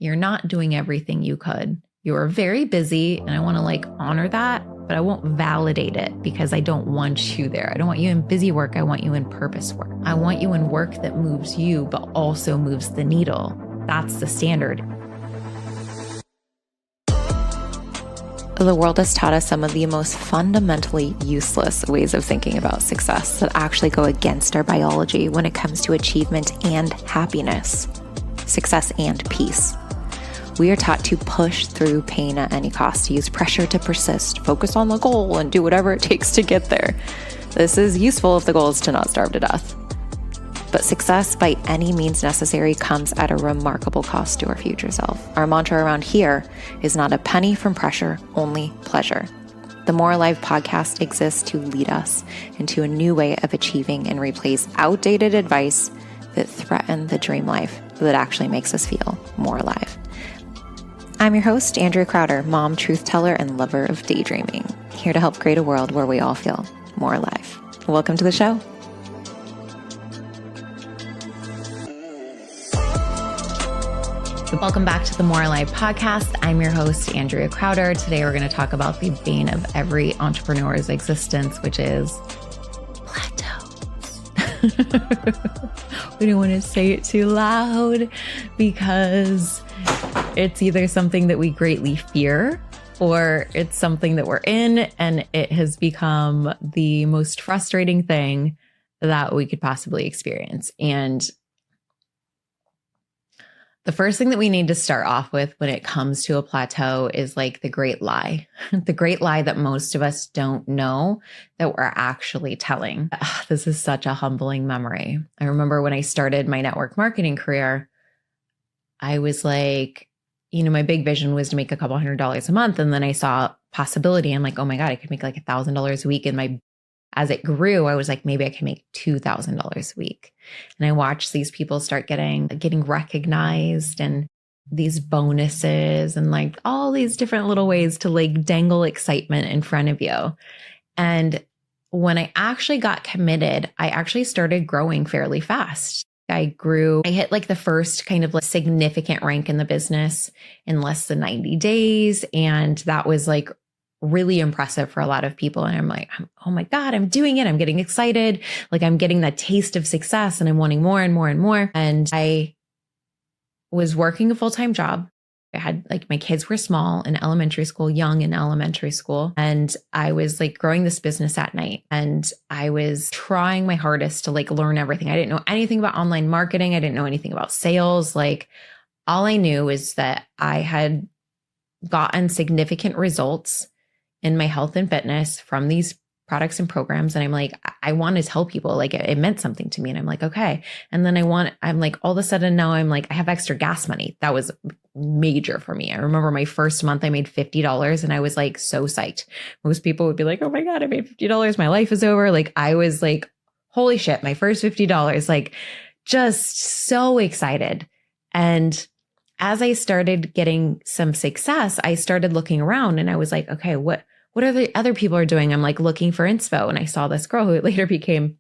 You're not doing everything you could. You're very busy, and I want to honor that, but I won't validate it because I don't want you there. I don't want you in busy work. I want you in purpose work. I want you in work that moves you, but also moves the needle. That's the standard. The world has taught us some of the most fundamentally useless ways of thinking about success that actually go against our biology when it comes to achievement and happiness, success and peace. We are taught to push through pain at any cost, to use pressure to persist, focus on the goal, and do whatever it takes to get there. This is useful if the goal is to not starve to death. But success by any means necessary comes at a remarkable cost to our future self. Our mantra around here is not a penny from pressure, only pleasure. The More Alive podcast exists to lead us into a new way of achieving and replace outdated advice that threaten the dream life that actually makes us feel more alive. I'm your host, Andrea Crowder, mom, truth teller, and lover of daydreaming, here to help create a world where we all feel more alive. Welcome to the show. Welcome back to the More Alive podcast. I'm your host, Andrea Crowder. Today we're going to talk about the bane of every entrepreneur's existence, which is plateaus. We don't want to say it too loud because it's either something that we greatly fear or it's something that we're in, and it has become the most frustrating thing that we could possibly experience. And the first thing that we need to start off with when it comes to a plateau is the great lie, the great lie that most of us don't know that we're actually telling. This is such a humbling memory. I remember when I started my network marketing career, I was my big vision was to make a couple $100s a month. And then I saw possibility. I'm like, oh my God, I could make $1,000 a week. And as it grew, I was like, maybe I can make $2,000 a week. And I watched these people start getting recognized and these bonuses and all these different little ways to dangle excitement in front of you. And when I actually got committed, I actually started growing fairly fast. I hit the first kind of significant rank in the business in less than 90 days. And that was really impressive for a lot of people. And I'm like, oh my God, I'm doing it. I'm getting excited. I'm getting that taste of success and I'm wanting more and more and more. And I was working a full-time job. I had my kids were small in elementary school, young in elementary school. And I was growing this business at night. And I was trying my hardest to learn everything. I didn't know anything about online marketing. I didn't know anything about sales. All I knew is that I had gotten significant results in my health and fitness from these products and programs. And I'm I want to tell people it meant something to me. And I'm okay. And then all of a sudden now I have extra gas money. That was major for me. I remember my first month I made $50 and I was so psyched. Most people would be like, oh my God, I made $50. My life is over. I was holy shit, my first $50, just so excited. And as I started getting some success, I started looking around and I was okay, what are the other people are doing? I'm looking for inspo. And I saw this girl who later became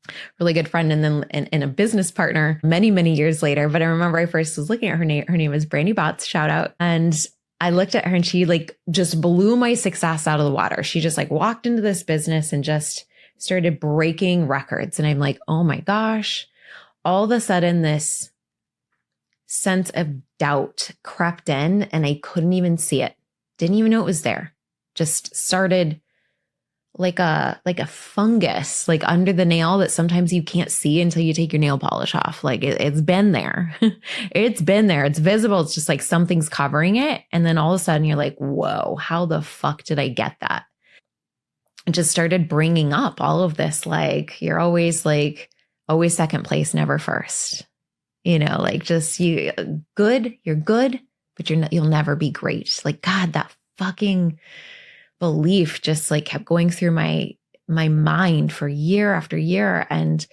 a really good friend and then and a business partner many, many years later. But I remember I first was looking at her name. Her name is Brandy Botts, shout out. And I looked at her and she just blew my success out of the water. She just walked into this business and just started breaking records. And I'm oh my gosh, all of a sudden this sense of doubt crept in and I couldn't even see it. Didn't even know it was there. Just started like a fungus, under the nail that sometimes you can't see until you take your nail polish off. It's been there. It's been there. It's visible. It's just something's covering it. And then all of a sudden you're whoa, how the fuck did I get that? It just started bringing up all of this. You're always always second place, never first. Just you're good, but you'll never be great. God, that fucking belief just kept going through my mind for year after year. And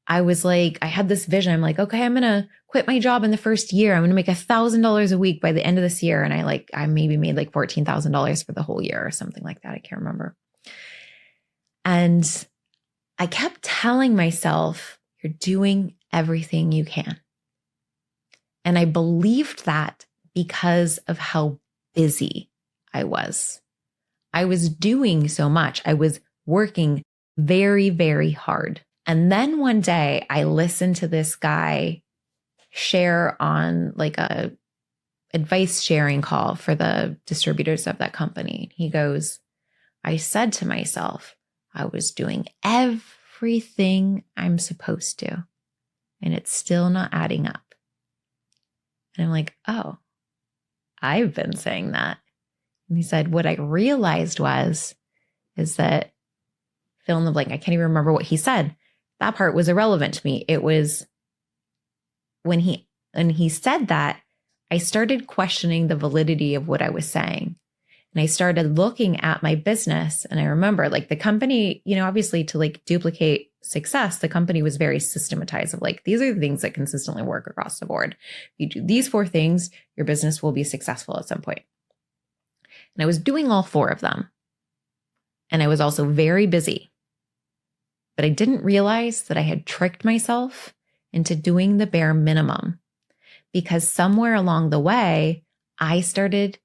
I was I had this vision. I'm okay, I'm going to quit my job in the first year. I'm going to make $1,000 a week by the end of this year. And I maybe made $14,000 for the whole year or something like that. I can't remember. And I kept telling myself, you're doing everything you can. And I believed that because of how busy I was. I was doing so much. I was working very, very hard. And then one day I listened to this guy share on like a advice sharing call for the distributors of that company. He goes, I said to myself, I was doing everything I'm supposed to, and it's still not adding up. And I'm like, oh, I've been saying that. And he said, what I realized is that fill in the blank. I can't even remember what he said. That part was irrelevant to me. It was when he said that, I started questioning the validity of what I was saying. And I started looking at my business. And I remember like the company, obviously to like duplicate success, the company was very systematized of like, these are the things that consistently work across the board. If you do these 4 things, your business will be successful at some point. And I was doing all 4 of them. And I was also very busy. But I didn't realize that I had tricked myself into doing the bare minimum, because somewhere along the way, I started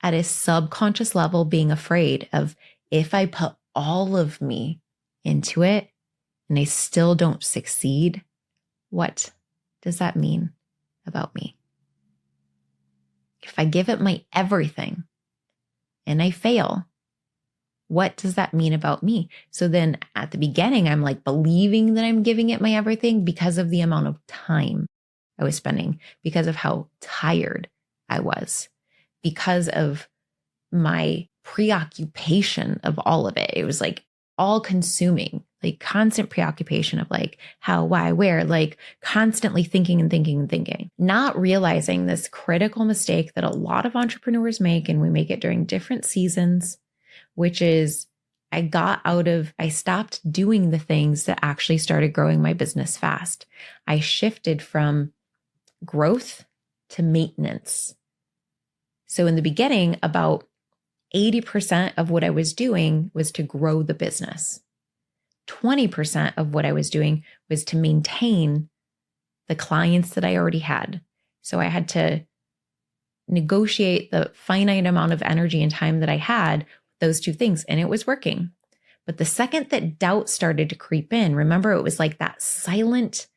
at a subconscious level being afraid of, if I put all of me into it and I still don't succeed, what does that mean about me? If I give it my everything and I fail, what does that mean about me? So then at the beginning, I'm like believing that I'm giving it my everything because of the amount of time I was spending, because of how tired I was, because of my preoccupation of all of it. It was like all consuming, like constant preoccupation of like how, why, where, like constantly thinking and thinking and thinking, not realizing this critical mistake that a lot of entrepreneurs make. And we make it during different seasons, which is I stopped doing the things that actually started growing my business fast. I shifted from growth to maintenance. So in the beginning, about 80% of what I was doing was to grow the business. 20% of what I was doing was to maintain the clients that I already had. So I had to negotiate the finite amount of energy and time that I had, those 2 things, and it was working. But the second that doubt started to creep in, remember, it was like that silent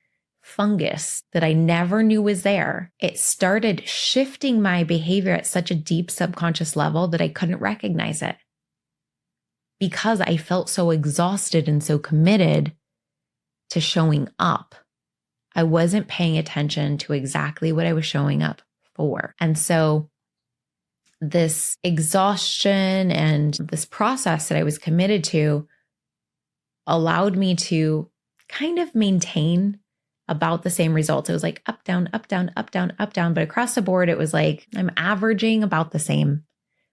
fungus that I never knew was there. It started shifting my behavior at such a deep subconscious level that I couldn't recognize it, because I felt so exhausted and so committed to showing up. I wasn't paying attention to exactly what I was showing up for. And so this exhaustion and this process that I was committed to allowed me to kind of maintain about the same results. It was like up, down, up, down, up, down, up, down. But across the board, it was like I'm averaging about the same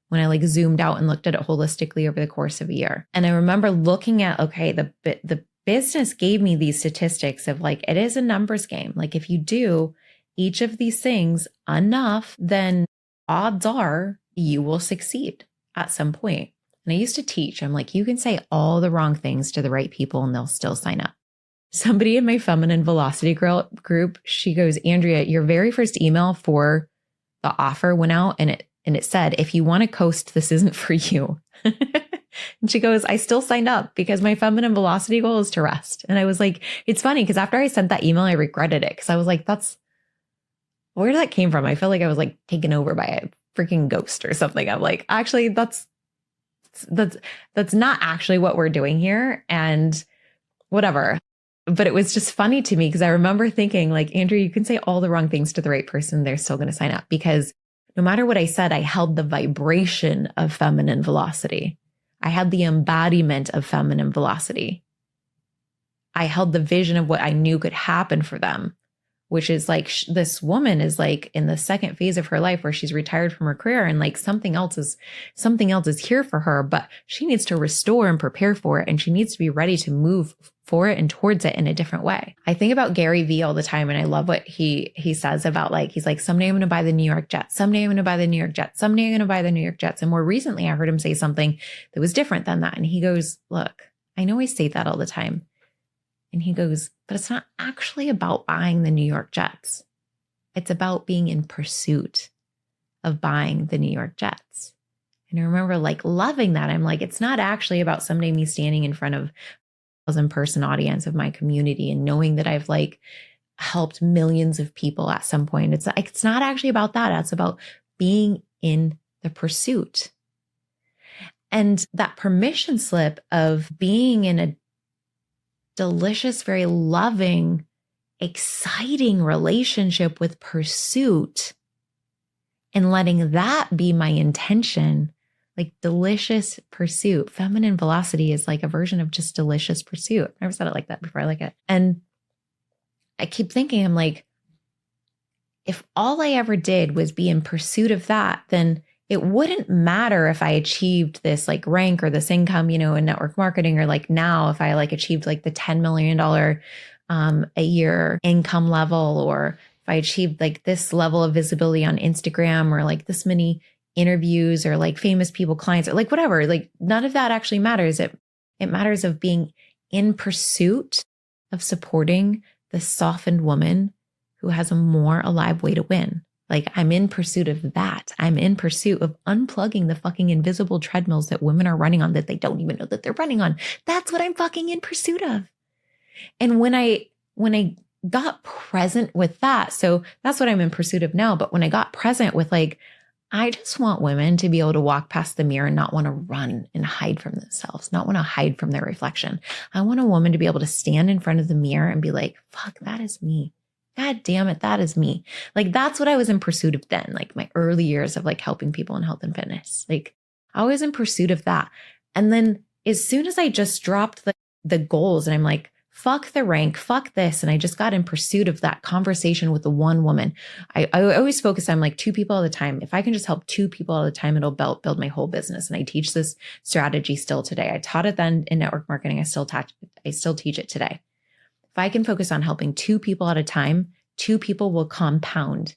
when I like zoomed out and looked at it holistically over the course of a year. And I remember looking at, okay, the business gave me these statistics of like, it is a numbers game. Like if you do each of these things enough, then odds are you will succeed at some point. And I used to teach, I'm like, you can say all the wrong things to the right people and they'll still sign up. Somebody in my feminine velocity girl group, she goes, Andrea, your very first email for the offer went out and it said, if you want to coast, this isn't for you. And she goes, I still signed up because my feminine velocity goal is to rest. And I was like, it's funny because after I sent that email, I regretted it because I was like, where did that came from? I felt like I was like taken over by a freaking ghost or something. I'm like, actually, that's not actually what we're doing here, and whatever. But it was just funny to me because I remember thinking like, Andrew, you can say all the wrong things to the right person. They're still going to sign up, because no matter what I said, I held the vibration of feminine velocity. I had the embodiment of feminine velocity. I held the vision of what I knew could happen for them, which is like this woman is like in the second phase of her life where she's retired from her career, and like something else is here for her, but she needs to restore and prepare for it. And she needs to be ready to move for it and towards it in a different way. I think about Gary Vee all the time. And I love what he says about like, he's like, someday I'm going to buy the New York Jets. Someday I'm going to buy the New York Jets. Someday I'm going to buy the New York Jets. And more recently, I heard him say something that was different than that. And he goes, look, I know I say that all the time. And he goes, but it's not actually about buying the New York Jets. It's about being in pursuit of buying the New York Jets. And I remember like loving that. I'm like, it's not actually about someday me standing in front of a 1,000-person audience of my community and knowing that I've like helped millions of people at some point. It's not actually about that. It's about being in the pursuit. And that permission slip of being in a delicious, very loving, exciting relationship with pursuit and letting that be my intention, like delicious pursuit. Feminine velocity is like a version of just delicious pursuit. I never said it like that before. I like it. And I keep thinking, I'm like, if all I ever did was be in pursuit of that, then it wouldn't matter if I achieved this like rank or this income, you know, in network marketing, or like now if I like achieved like the $10 million a year income level, or if I achieved like this level of visibility on Instagram, or like this many interviews, or like famous people, clients, or like whatever, like none of that actually matters. It matters of being in pursuit of supporting the softened woman who has a more alive way to win. Like I'm in pursuit of that. I'm in pursuit of unplugging the fucking invisible treadmills that women are running on that they don't even know that they're running on. That's what I'm fucking in pursuit of. And when I got present with that, so that's what I'm in pursuit of now. But when I got present with like, I just want women to be able to walk past the mirror and not want to run and hide from themselves, not want to hide from their reflection. I want a woman to be able to stand in front of the mirror and be like, fuck, that is me. God damn it, that is me. Like, that's what I was in pursuit of then, like my early years of like helping people in health and fitness. Like I was in pursuit of that. And then as soon as I just dropped the goals and I'm like, fuck the rank, fuck this. And I just got in pursuit of that conversation with the one woman. I always focus on like 2 people at a time. If I can just help 2 people at a time, it'll build my whole business. And I teach this strategy still today. I taught it then in network marketing. I still teach it today. If I can focus on helping 2 people at a time, 2 people will compound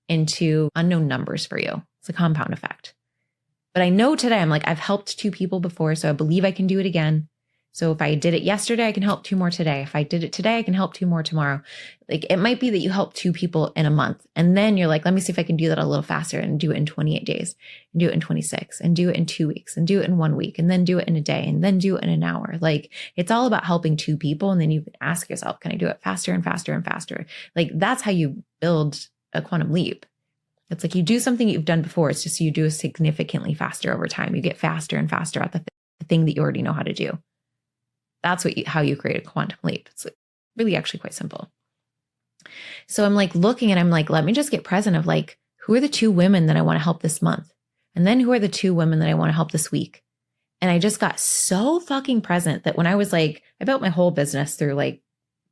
into unknown numbers for you. It's a compound effect. But I know today, I'm like, I've helped 2 people before, so I believe I can do it again. So if I did it yesterday, I can help 2 more today. If I did it today, I can help 2 more tomorrow. Like it might be that you help 2 people in a month. And then you're like, let me see if I can do that a little faster and do it in 28 days and do it in 26 and do it in 2 weeks and do it in 1 week and then do it in a day and then do it in an hour. Like it's all about helping 2 people. And then you can ask yourself, can I do it faster and faster and faster? Like that's how you build a quantum leap. It's like you do something you've done before. It's just you do it significantly faster over time. You get faster and faster at the thing that you already know how to do. That's how you create a quantum leap. It's really actually quite simple. So I'm like looking and I'm like, let me just get present of like, who are the 2 women that I want to help this month? And then who are the 2 women that I want to help this week? And I just got so fucking present that when I was like, I built my whole business through like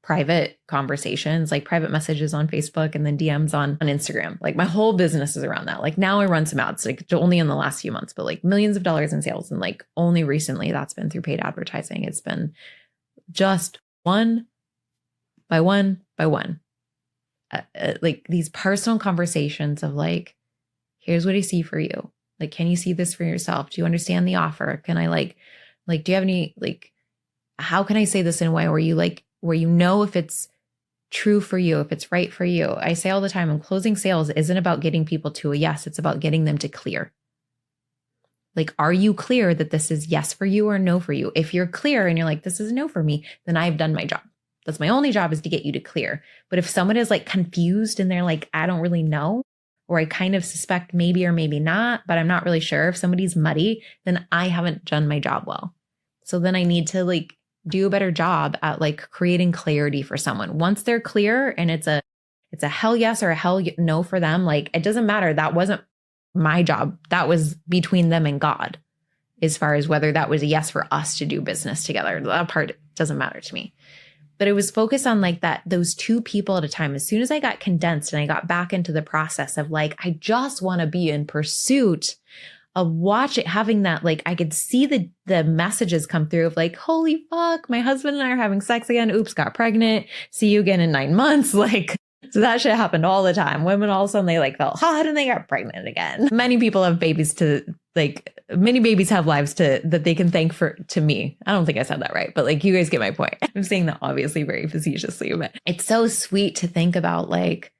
private conversations, like private messages on Facebook and then DMs on Instagram. Like my whole business is around that. Like now I run some ads, like only in the last few months, but like millions of dollars in sales. And like only recently that's been through paid advertising. It's been just one by one by one. Like these personal conversations of like, here's what I see for you. Like, can you see this for yourself? Do you understand the offer? Can I like, do you have any, like, how can I say this in a way where you know if it's true for you, if it's right for you? I say all the time, and closing sales isn't about getting people to a yes. It's about getting them to clear. Like, are you clear that this is yes for you or no for you? If you're clear and you're like, this is no for me, then I've done my job. That's my only job, is to get you to clear. But if someone is like confused and they're like, I don't really know, or I kind of suspect maybe or maybe not, but I'm not really sure. If somebody's muddy, then I haven't done my job well. So then I need to like do a better job at like creating clarity for someone. Once they're clear and it's a hell yes or a hell no for them, like it doesn't matter. That wasn't my job. That was between them and God, as far as whether that was a yes for us to do business together. That part doesn't matter to me. But it was focused on like those 2 people at a time. As soon as I got condensed and I got back into the process of like, I just want to be in pursuit of having that, like, I could see the messages come through of like, holy fuck, my husband and I are having sex again. Oops, got pregnant. See you again in 9 months. Like, so that shit happened all the time. Women all of a sudden they like felt hot and they got pregnant again. Many people have babies many babies have lives that they can thank to me. I don't think I said that right, but like you guys get my point. I'm saying that obviously very facetiously, but it's so sweet to think about like,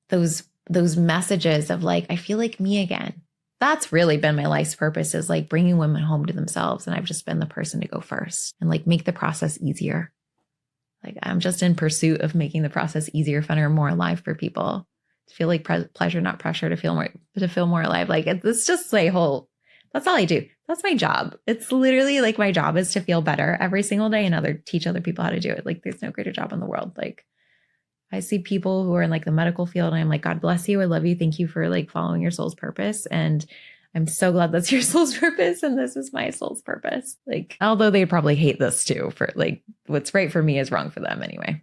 those messages of like, I feel like me again. That's really been my life's purpose, is like bringing women home to themselves. And I've just been the person to go first and like make the process easier. Like I'm just in pursuit of making the process easier, funner, more alive for people to feel like pleasure, not pressure, to feel more alive. Like it's just my whole, that's all I do. That's my job. It's literally like my job is to feel better every single day and teach other people how to do it. Like there's no greater job in the world. Like I see people who are in like the medical field and I'm like, God bless you. I love you. Thank you for like following your soul's purpose. And I'm so glad that's your soul's purpose. And this is my soul's purpose. Like, although they probably hate this too, for like what's right for me is wrong for them anyway.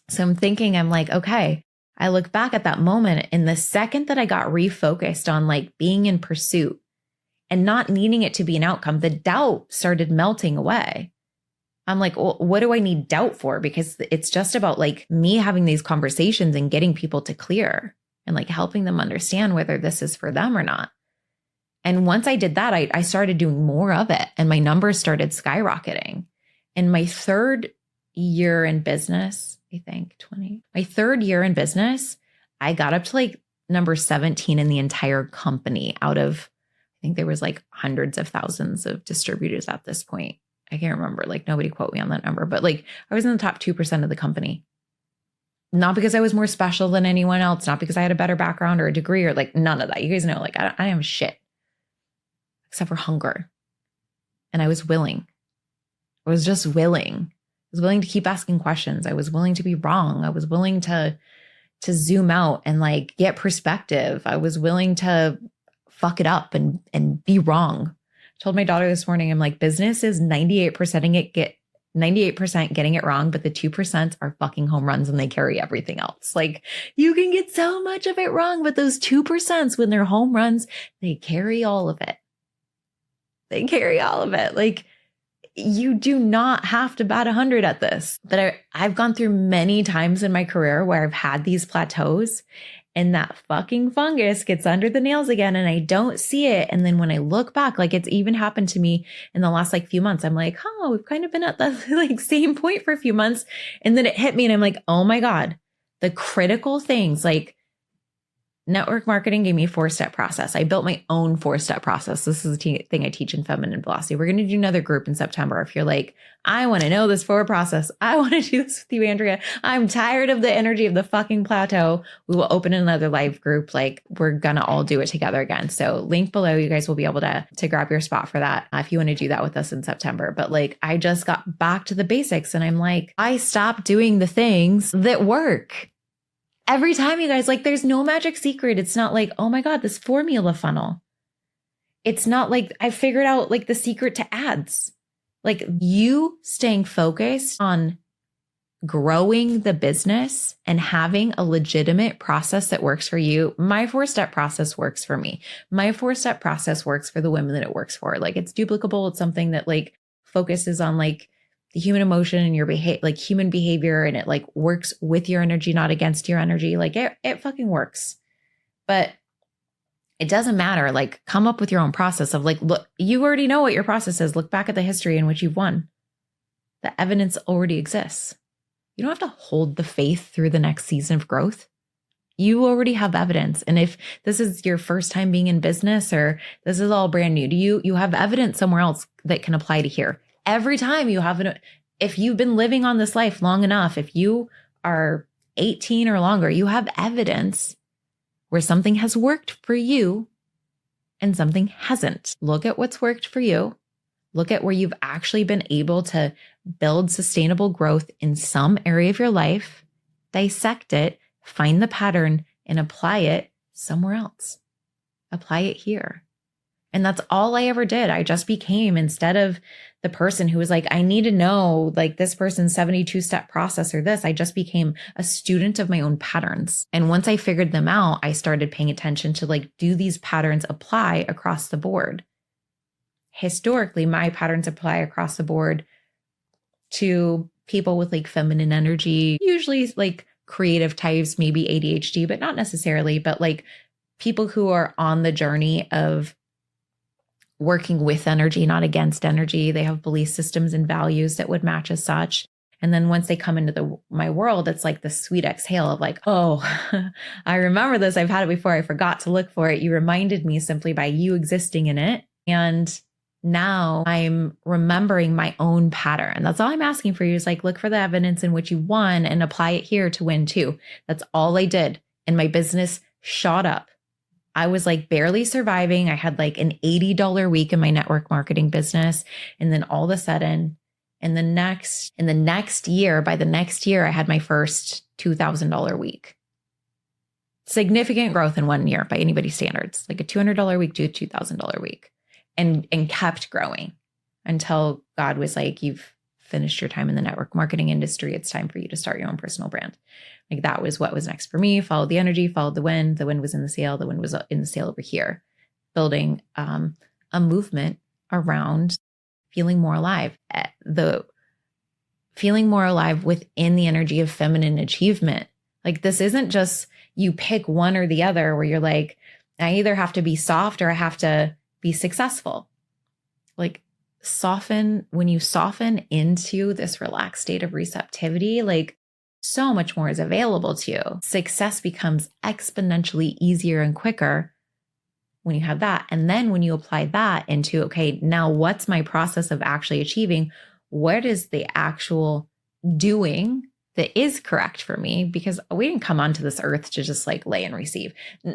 So I'm thinking, I'm like, okay, I look back at that moment, and the second that I got refocused on like being in pursuit and not needing it to be an outcome, the doubt started melting away. I'm like, well, what do I need doubt for? Because it's just about like me having these conversations and getting people to clear and like helping them understand whether this is for them or not. And once I did that, I started doing more of it and my numbers started skyrocketing. In my third year in business, my third year in business, I got up to like number 17 in the entire company out of, I think there was like hundreds of thousands of distributors at this point. I can't remember, like nobody quote me on that number, but like I was in the top 2% of the company. Not because I was more special than anyone else, not because I had a better background or a degree or like none of that. You guys know, like I am shit except for hunger. And I was willing. I was just willing. I was willing to keep asking questions. I was willing to be wrong. I was willing to zoom out and like get perspective. I was willing to fuck it up and be wrong. Told my daughter this morning, I'm like, business is 98% getting it wrong, but the 2% are fucking home runs and they carry everything else. Like you can get so much of it wrong, but those 2%, when they're home runs, they carry all of it. They carry all of it. Like you do not have to bat 100 at this. But I've gone through many times in my career where I've had these plateaus and that fucking fungus gets under the nails again and I don't see it. And then when I look back, like it's even happened to me in the last like few months, I'm like, oh, we've kind of been at that like same point for a few months. And then it hit me and I'm like, oh my God, the critical things like network marketing gave me a 4-step process. I built my own 4-step process. This is the thing I teach in Feminine Velocity. We're going to do another group in September. If you're like, I want to know this 4 process. I want to do this with you, Andrea. I'm tired of the energy of the fucking plateau. We will open another live group. Like we're going to all do it together again. So link below, you guys will be able to grab your spot for that if you want to do that with us in September. But like, I just got back to the basics and I'm like, I stopped doing the things that work. Every time, you guys, like there's no magic secret. It's not like, oh my God, this formula funnel. It's not like I figured out like the secret to ads. Like you staying focused on growing the business and having a legitimate process that works for you. My 4-step process works for me. My 4-step process works for the women that it works for. Like it's duplicable. It's something that like focuses on like the human emotion and your like human behavior. And it like works with your energy, not against your energy. Like it fucking works, but it doesn't matter. Like come up with your own process of like, look, you already know what your process is. Look back at the history in which you've won. The evidence already exists. You don't have to hold the faith through the next season of growth. You already have evidence. And if this is your first time being in business or this is all brand new to you, you have evidence somewhere else that can apply to here. Every time you have if you've been living on this life long enough, if you are 18 or longer, you have evidence where something has worked for you and something hasn't. Look at what's worked for you. Look at where you've actually been able to build sustainable growth in some area of your life, dissect it, find the pattern and apply it somewhere else. Apply it here. And that's all I ever did. I just became, instead of the person who was like, I need to know like this person's 72-step process or this, I just became a student of my own patterns. And once I figured them out, I started paying attention to like, do these patterns apply across the board? Historically, my patterns apply across the board to people with like feminine energy, usually like creative types, maybe ADHD, but not necessarily, but like people who are on the journey of working with energy, not against energy. They have belief systems and values that would match as such. And then once they come into my world, it's like the sweet exhale of like, oh, I remember this. I've had it before. I forgot to look for it. You reminded me simply by you existing in it. And now I'm remembering my own pattern. That's all I'm asking for you is like, look for the evidence in which you won and apply it here to win too. That's all I did. And my business shot up. I was like barely surviving. I had like an $80 week in my network marketing business. And then all of a sudden in the next year, by the next year, I had my first $2,000 week. Significant growth in 1 year by anybody's standards, like a $200 week to a $2,000 week. And kept growing until God was like, you've finished your time in the network marketing industry. It's time for you to start your own personal brand. Like that was what was next for me. Followed the energy, followed the wind. The wind was in the sail. The wind was in the sail over here, building a movement around feeling more alive. The feeling more alive within the energy of feminine achievement. Like this isn't just you pick one or the other where you're like, I either have to be soft or I have to be successful. Like when you soften into this relaxed state of receptivity, like so much more is available to you. Success becomes exponentially easier and quicker when you have that. And then when you apply that into, okay, now what's my process of actually achieving? What is the actual doing that is correct for me? Because we didn't come onto this earth to just like lay and receive.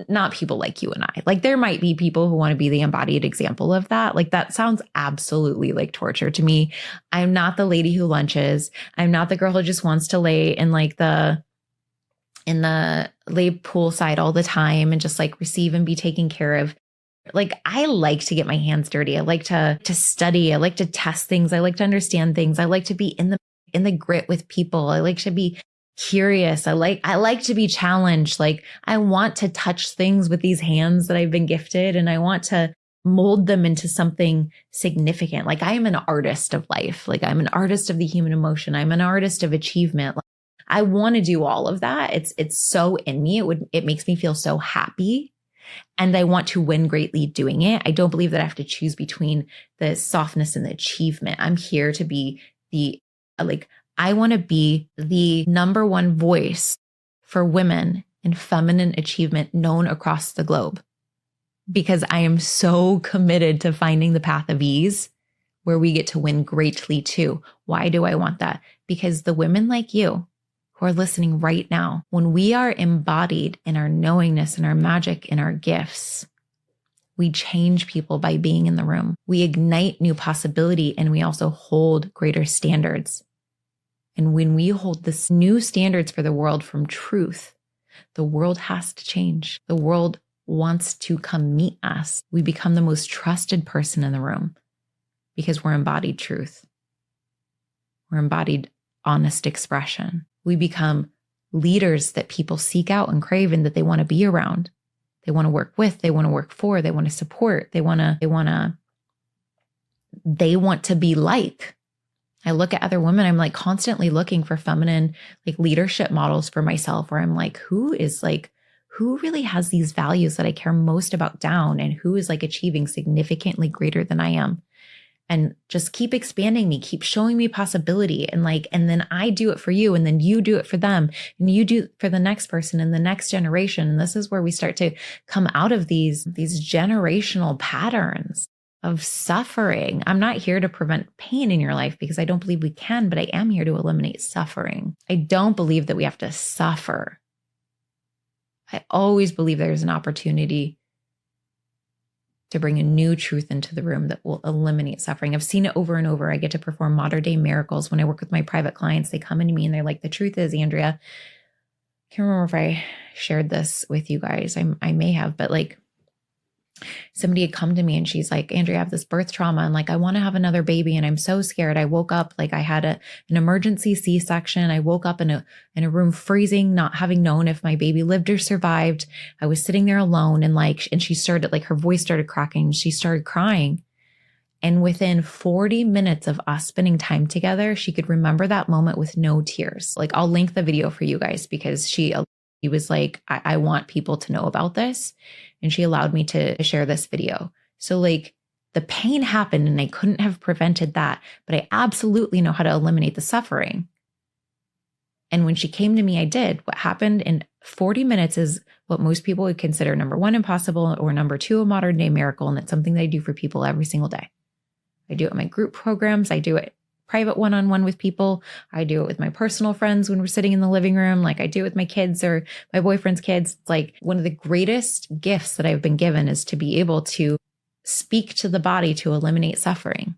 Not people like you and I. Like there might be people who want to be the embodied example of that. Like that sounds absolutely like torture to me. I'm not the lady who lunches. I'm not the girl who just wants to lay in like lay poolside all the time and just like receive and be taken care of. Like I like to get my hands dirty. I like to study. I like to test things. I like to understand things. I like to be in the grit with people. I like to be curious. I like to be challenged. Like I want to touch things with these hands that I've been gifted and I want to mold them into something significant. Like I am an artist of life. Like I'm an artist of the human emotion. I'm an artist of achievement. Like, I want to do all of that. It's so in me. It makes me feel so happy. And I want to win greatly doing it. I don't believe that I have to choose between the softness and the achievement. I'm here to be I want to be the number one voice for women in feminine achievement known across the globe because I am so committed to finding the path of ease where we get to win greatly too. Why do I want that? Because the women like you who are listening right now, when we are embodied in our knowingness and our magic and our gifts, we change people by being in the room. We ignite new possibility and we also hold greater standards. And when we hold this new standards for the world from truth, the world has to change. The world wants to come meet us. We become the most trusted person in the room because we're embodied truth. We're embodied honest expression. We become leaders that people seek out and crave and that they want to be around. They want to work with, they want to work for, they want to support, they want to be like. I look at other women, I'm like constantly looking for feminine like leadership models for myself where I'm like, who really has these values that I care most about down and who is like achieving significantly greater than I am? And just keep expanding me, keep showing me possibility. And then I do it for you. And then you do it for them. And you do it for the next person and the next generation. And this is where we start to come out of these generational patterns of suffering. I'm not here to prevent pain in your life because I don't believe we can, but I am here to eliminate suffering. I don't believe that we have to suffer. I always believe there's an opportunity to bring a new truth into the room that will eliminate suffering. I've seen it over and over. I get to perform modern day miracles. When I work with my private clients, they come into me and they're like, the truth is, Andrea, I can't remember if I shared this with you guys. I may have, but like somebody had come to me and she's like, Andrea, I have this birth trauma and like, I want to have another baby and I'm so scared. I woke up, like I had an emergency C-section. I woke up in a room freezing, not having known if my baby lived or survived. I was sitting there alone and she started, like her voice started cracking. She started crying. And within 40 minutes of us spending time together, she could remember that moment with no tears. Like I'll link the video for you guys because she was like, I want people to know about this. And she allowed me to share this video. So like the pain happened and I couldn't have prevented that, but I absolutely know how to eliminate the suffering. And when she came to me, I did. What happened in 40 minutes is what most people would consider number one, impossible, or number two, a modern day miracle. And it's something that I do for people every single day. I do it in my group programs. I do it private one-on-one with people. I do it with my personal friends when we're sitting in the living room. Like I do it with my kids or my boyfriend's kids. It's like one of the greatest gifts that I've been given is to be able to speak to the body to eliminate suffering.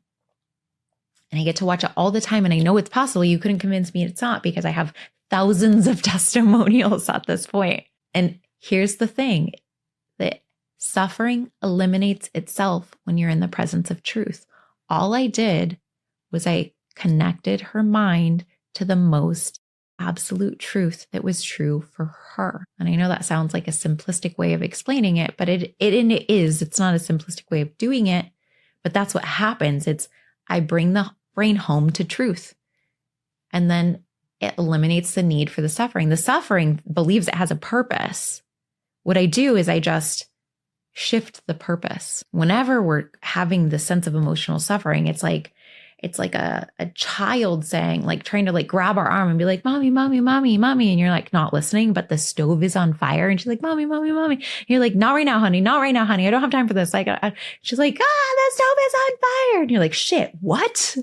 And I get to watch it all the time. And I know it's possible. You couldn't convince me it's not, because I have thousands of testimonials at this point. And here's the thing, that suffering eliminates itself when you're in the presence of truth. All I did was I connected her mind to the most absolute truth that was true for her. And I know that sounds like a simplistic way of explaining it, but it is. It's not a simplistic way of doing it, but that's what happens. I bring the brain home to truth, and then it eliminates the need for the suffering. The suffering believes it has a purpose. What I do is I just shift the purpose. Whenever we're having the sense of emotional suffering, it's like a child saying, like trying to like grab our arm and be like, mommy, mommy, mommy, mommy. And you're like not listening, but the stove is on fire. And she's like, mommy, mommy, mommy. And you're like, not right now, honey. Not right now, honey. I don't have time for this. Like, she's like, the stove is on fire. And you're like, shit, what?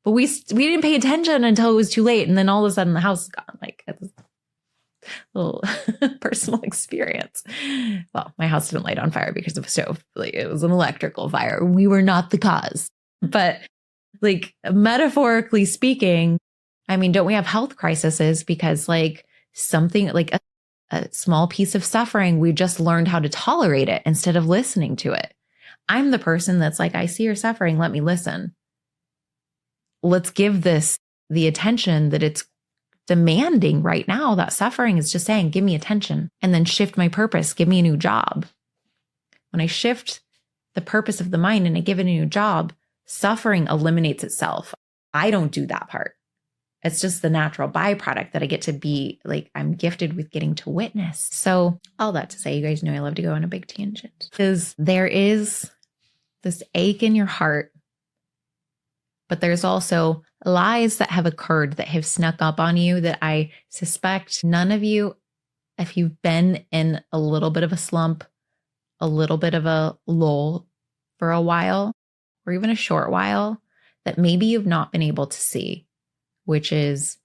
But we didn't pay attention until it was too late. And then all of a sudden the house is gone. Like it's a little personal experience. Well, my house didn't light on fire because of a stove. Like it was an electrical fire. We were not the cause. But like metaphorically speaking, I mean, don't we have health crises because like something like a small piece of suffering, we just learned how to tolerate it instead of listening to it. I'm the person that's like, I see you're suffering. Let me listen. Let's give this the attention that it's demanding right now. That suffering is just saying, give me attention, and then shift my purpose. Give me a new job. When I shift the purpose of the mind and I give it a new job, suffering eliminates itself. I don't do that part. It's just the natural byproduct that I get to be like, I'm gifted with getting to witness. So all that to say, you guys know I love to go on a big tangent, because there is this ache in your heart, but there's also lies that have occurred that have snuck up on you that I suspect none of you, if you've been in a little bit of a slump, a little bit of a lull for a while, or even a short while, that maybe you've not been able to see, which is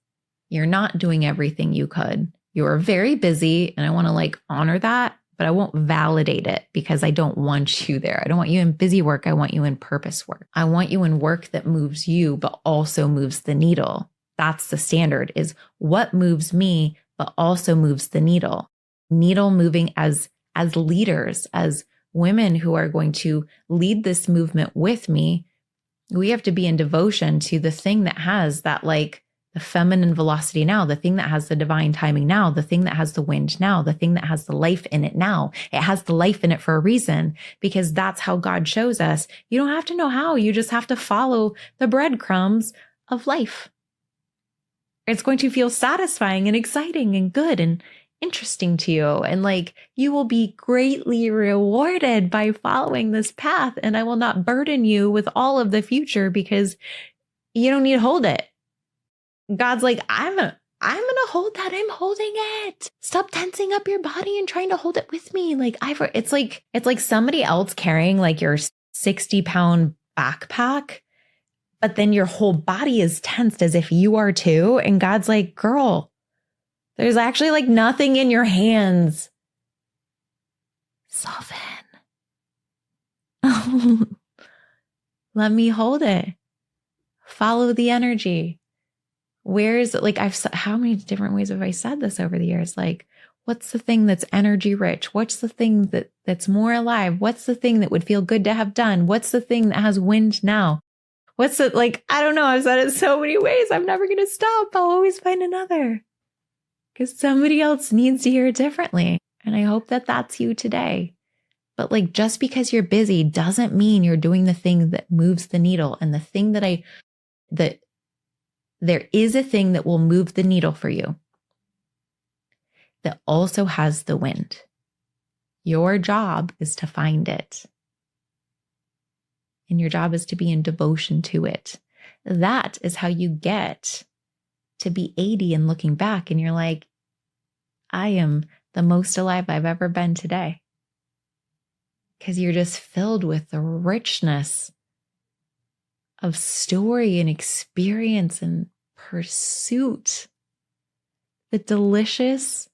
you're not doing everything you could. You're very busy, and I want to like honor that, but I won't validate it because I don't want you there. I don't want you in busy work. I want you in purpose work. I want you in work that moves you, but also moves the needle. That's the standard, is what moves me, but also moves the needle. Needle moving as leaders, as women who are going to lead this movement with me. We have to be in devotion to the thing that has that like the feminine velocity now, the thing that has the divine timing now, the thing that has the wind now, the thing that has the life in it now. It has the life in it for a reason, because that's how God shows us. You don't have to know how, you just have to follow the breadcrumbs of life. It's going to feel satisfying and exciting and good and interesting to you. And like, you will be greatly rewarded by following this path. And I will not burden you with all of the future because you don't need to hold it. God's like, I'm going to hold that. I'm holding it. Stop tensing up your body and trying to hold it with me. Like it's like somebody else carrying like your 60-pound backpack, but then your whole body is tensed as if you are too. And God's like, girl, there's actually like nothing in your hands. Soften. Let me hold it. Follow the energy. Where is it? Like how many different ways have I said this over the years? Like, what's the thing that's energy rich? What's the thing that's more alive? What's the thing that would feel good to have done? What's the thing that has wind now? What's it like? I don't know. I've said it so many ways. I'm never going to stop. I'll always find another, because somebody else needs to hear it differently. And I hope that that's you today. But like, just because you're busy doesn't mean you're doing the thing that moves the needle. And the thing that there is a thing that will move the needle for you that also has the wind. Your job is to find it. And your job is to be in devotion to it. That is how you get to be 80 and looking back and you're like, I am the most alive I've ever been today. Because you're just filled with the richness of story and experience and pursuit. The delicious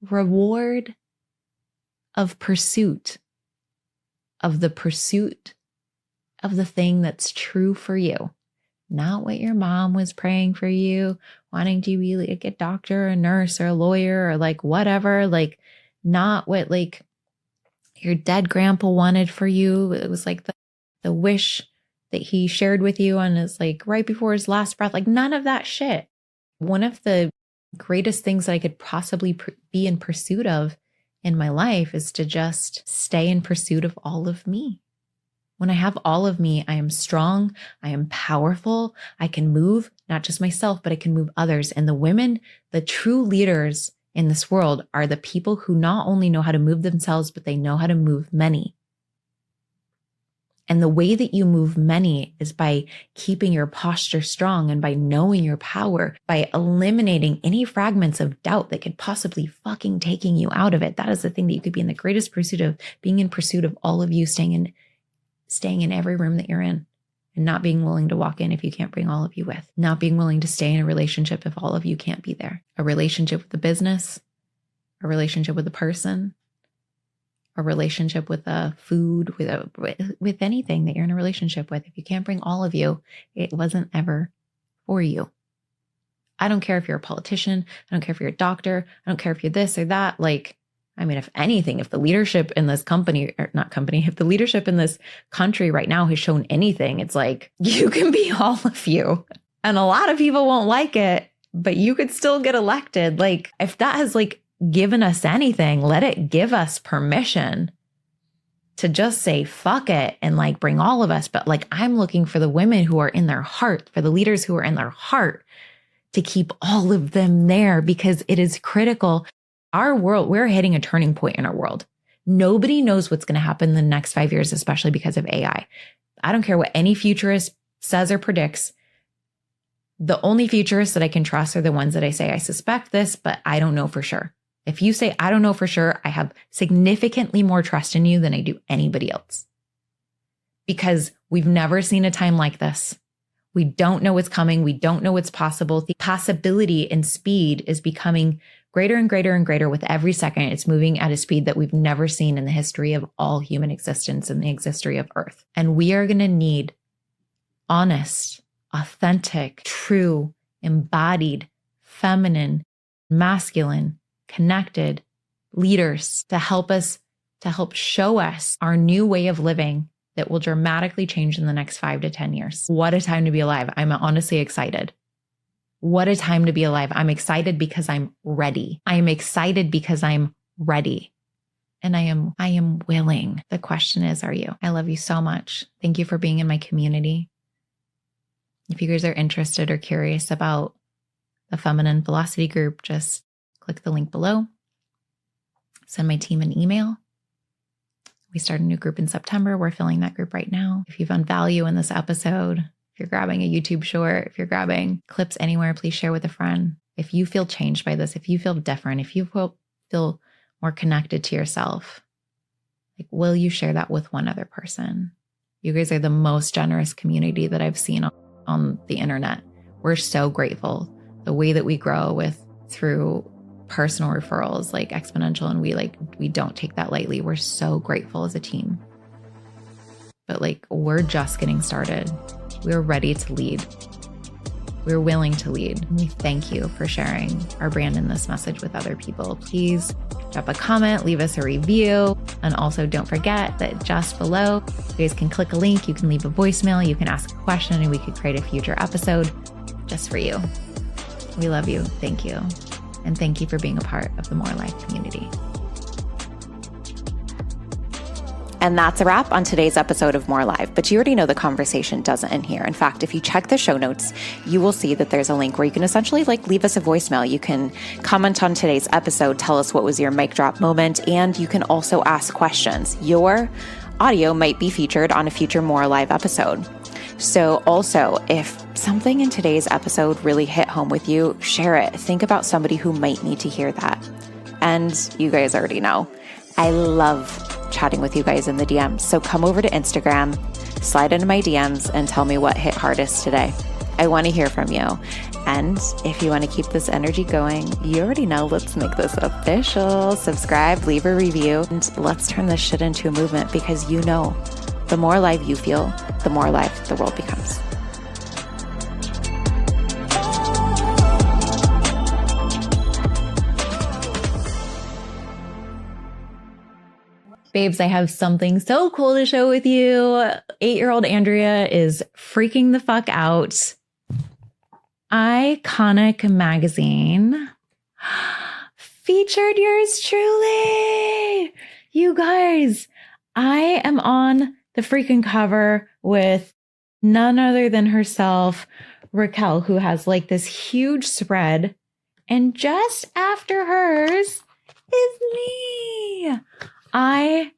reward of pursuit, of the pursuit of the thing that's true for you. Not what your mom was praying for you, wanting to be like a doctor, a nurse, or a lawyer, or like whatever, like not what like your dead grandpa wanted for you. It was like the wish that he shared with you on his like right before his last breath, like none of that shit. One of the greatest things that I could possibly be in pursuit of in my life is to just stay in pursuit of all of me. When I have all of me, I am strong, I am powerful, I can move not just myself, but I can move others. And the women, the true leaders in this world are the people who not only know how to move themselves, but they know how to move many. And the way that you move many is by keeping your posture strong and by knowing your power, by eliminating any fragments of doubt that could possibly fucking taking you out of it. That is the thing that you could be in the greatest pursuit of, being in pursuit of all of you, staying in every room that you're in and not being willing to walk in if you can't bring all of you with, not being willing to stay in a relationship if all of you can't be there, a relationship with the business, a relationship with a person, a relationship with a food, with anything that you're in a relationship with. If you can't bring all of you, it wasn't ever for you. I don't care if you're a politician. I don't care if you're a doctor. I don't care if you're this or that. Like, I mean, if anything, if the leadership in this if the leadership in this country right now has shown anything, it's like, you can be all of you. And a lot of people won't like it, but you could still get elected. Like, if that has like given us anything, let it give us permission to just say fuck it and like bring all of us. But like, I'm looking for the women who are in their heart, for the leaders who are in their heart, to keep all of them there, because it is critical. Our world, we're hitting a turning point in our world. Nobody knows what's going to happen in the next 5 years, especially because of AI. I don't care what any futurist says or predicts. The only futurists that I can trust are the ones that I say, I suspect this, but I don't know for sure. If you say, I don't know for sure, I have significantly more trust in you than I do anybody else. Because we've never seen a time like this. We don't know what's coming. We don't know what's possible. The possibility and speed is becoming greater and greater and greater with every second. It's moving at a speed that we've never seen in the history of all human existence and the history of Earth. And we are going to need honest, authentic, true, embodied, feminine, masculine, connected leaders to help us, to help show us our new way of living that will dramatically change in the next 5 to 10 years. What a time to be alive. I'm honestly excited. What a time to be alive. I'm excited because I'm ready. I am excited because I'm ready. And I am willing. The question is, are you? I love you so much. Thank you for being in my community. If you guys are interested or curious about the Feminine Velocity group, just click the link below. Send my team an email. We start a new group in September. We're filling that group right now. If you found value in this episode, if you're grabbing a YouTube short, if you're grabbing clips anywhere, please share with a friend. If you feel changed by this, if you feel different, if you feel more connected to yourself, like, will you share that with one other person? You guys are the most generous community that I've seen on the internet. We're so grateful. The way that we grow through personal referrals, like exponential, and we don't take that lightly. We're so grateful as a team. But like, we're just getting started. We're ready to lead. We're willing to lead. And we thank you for sharing our brand and this message with other people. Please drop a comment, leave us a review. And also don't forget that just below, you guys can click a link, you can leave a voicemail, you can ask a question, and we could create a future episode just for you. We love you. Thank you. And thank you for being a part of the More Life community. And that's a wrap on today's episode of More Live. But you already know the conversation doesn't end here. In fact, if you check the show notes, you will see that there's a link where you can essentially leave us a voicemail. You can comment on today's episode, tell us what was your mic drop moment, and you can also ask questions. Your audio might be featured on a future More Live episode. So also, if something in today's episode really hit home with you, share it. Think about somebody who might need to hear that. And you guys already know, I love chatting with you guys in the DMs. So come over to Instagram, slide into my DMs and tell me what hit hardest today. I want to hear from you. And if you want to keep this energy going, you already know, let's make this official. Subscribe, leave a review, and let's turn this shit into a movement, because you know, the more alive you feel, the more alive the world becomes. Babes, I have something so cool to show with you. 8-year-old Andrea is freaking the fuck out. Iconic magazine featured yours truly. You guys, I am on the freaking cover with none other than herself, Raquel, who has like this huge spread. And just after hers is me. I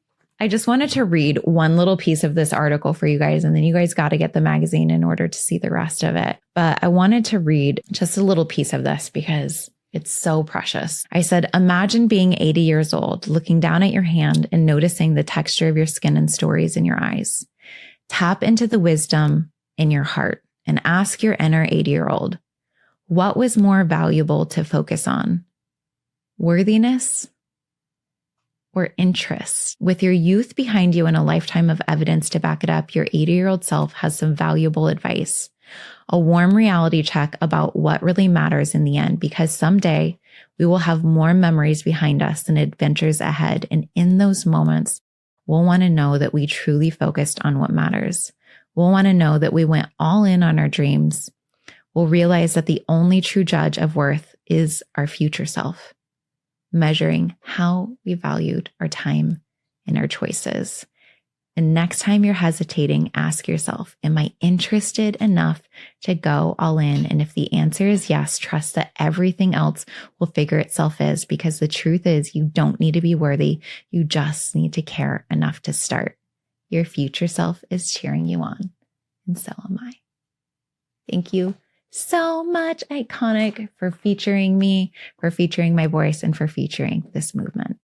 just wanted to read one little piece of this article for you guys, and then you guys got to get the magazine in order to see the rest of it. But I wanted to read just a little piece of this because it's so precious. I said, imagine being 80 years old, looking down at your hand and noticing the texture of your skin and stories in your eyes. Tap into the wisdom in your heart and ask your inner 80-year-old, what was more valuable to focus on? Worthiness or interest? With your youth behind you and a lifetime of evidence to back it up, your 80-year-old self has some valuable advice, a warm reality check about what really matters in the end, because someday we will have more memories behind us than adventures ahead. And in those moments, we'll want to know that we truly focused on what matters. We'll want to know that we went all in on our dreams. We'll realize that the only true judge of worth is our future self, measuring how we valued our time and our choices. And next time you're hesitating, ask yourself, am I interested enough to go all in? And if the answer is yes, trust that everything else will figure itself out, because the truth is you don't need to be worthy. You just need to care enough to start. Your future self is cheering you on. And so am I. Thank you so much, Iconic, for featuring me, for featuring my voice, and for featuring this movement.